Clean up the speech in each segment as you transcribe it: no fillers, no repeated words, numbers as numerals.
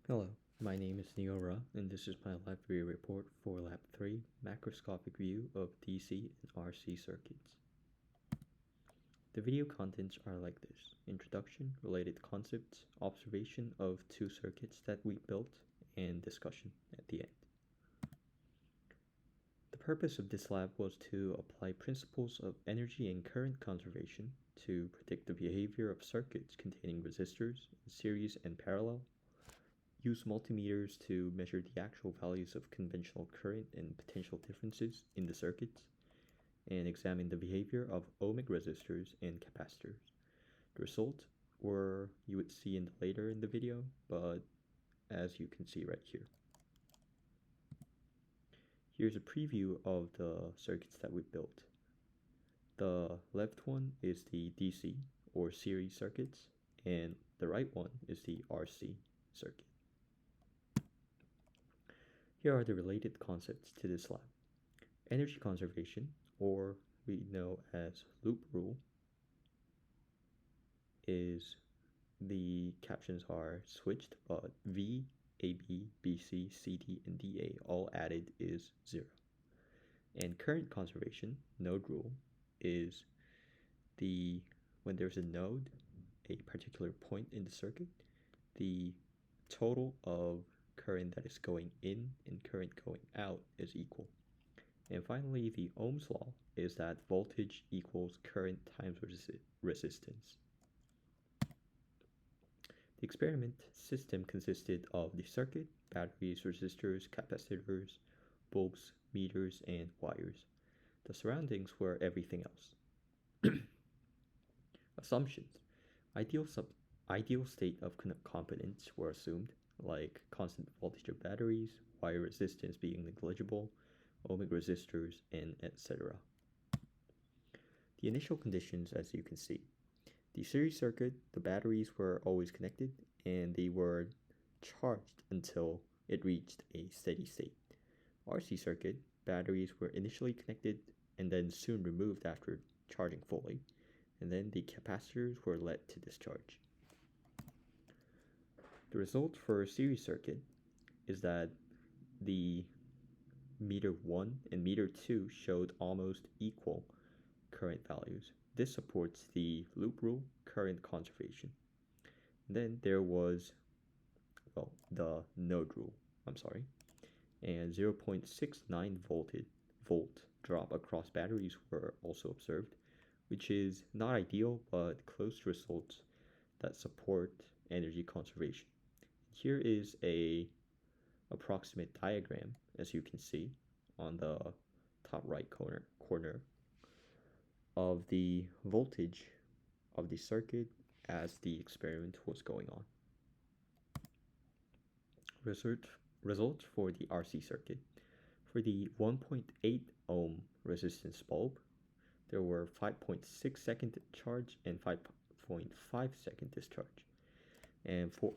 Hello, my name is Neora, and this is my library report for Lab 3, Macroscopic View of DC and RC Circuits. The video contents are like this: introduction, related concepts, observation of two circuits that we built, and discussion at the end. The purpose of this lab was to apply principles of energy and current conservation to predict the behavior of circuits containing resistors in series and parallel, use multimeters to measure the actual values of conventional current and potential differences in the circuits, and examine the behavior of ohmic resistors and capacitors. The result were you would see later in the video, but as you can see right here. Here's a preview of the circuits that we built. The left one is the DC or series circuits, and the right one is the RC circuit. Here are the related concepts to this lab. Energy conservation, or we know as loop rule, is the captions are switched, but V, AB, BC, CD, and DA all added is 0. And current conservation, node rule, is when there's a node, a particular point in the circuit, the total of current that is going in and current going out is equal. And finally, the Ohm's law is that voltage equals current times resistance. The experiment system consisted of the circuit, batteries, resistors, capacitors, bulbs, meters, and wires. The surroundings were everything else. Assumptions. Ideal state of components were assumed, like constant voltage of batteries, wire resistance being negligible, ohmic resistors, and etc. The initial conditions, as you can see. The series circuit, the batteries were always connected, and they were charged until it reached a steady state. RC circuit, batteries were initially connected and then soon removed after charging fully, and then the capacitors were let to discharge. The result for a series circuit is that the meter 1 and meter 2 showed almost equal current values. This supports the loop rule, current conservation. Then there was, the node rule, and 0.69 volt drop across batteries were also observed, which is not ideal, but close to results that support energy conservation. Here is a approximate diagram, as you can see on the top right corner of the voltage of the circuit as the experiment was going on. Results for the RC circuit. For the 1.8 ohm resistance bulb, there were 5.6 second charge and 5.5 second discharge. And for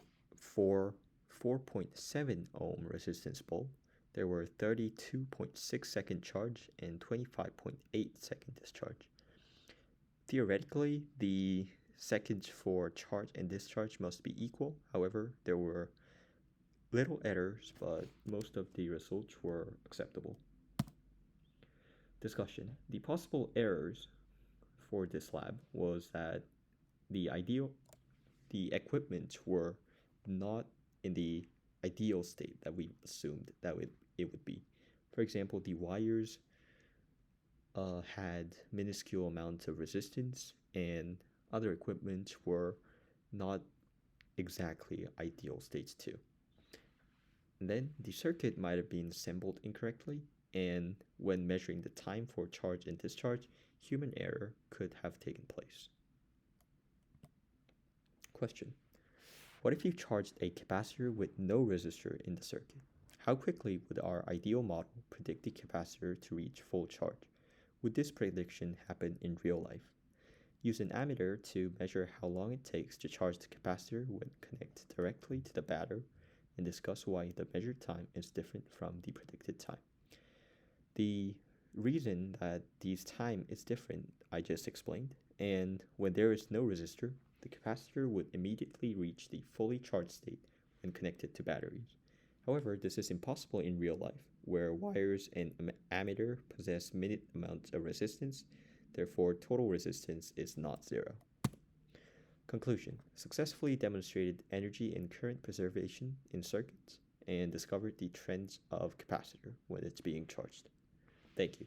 4.7 ohm resistance bulb, there were 32.6 second charge and 25.8 second discharge. Theoretically, the seconds for charge and discharge must be equal. However, there were little errors, but most of the results were acceptable. Discussion. The possible errors for this lab was that the equipment were not in the ideal state that we assumed that it would be. For example, the wires had minuscule amounts of resistance, and other equipment were not exactly ideal states too. And then the circuit might have been assembled incorrectly, and when measuring the time for charge and discharge, human error could have taken place. Question. What if you charged a capacitor with no resistor in the circuit? How quickly would our ideal model predict the capacitor to reach full charge? Would this prediction happen in real life? Use an ammeter to measure how long it takes to charge the capacitor when connected directly to the battery, and discuss why the measured time is different from the predicted time. The reason that this time is different I just explained, and when there is no resistor, the capacitor would immediately reach the fully charged state and connect it to batteries. However, this is impossible in real life, where wires and ammeter possess minute amounts of resistance, therefore total resistance is not zero. Conclusion: successfully demonstrated energy and current preservation in circuits and discovered the trends of capacitor when it's being charged. Thank you.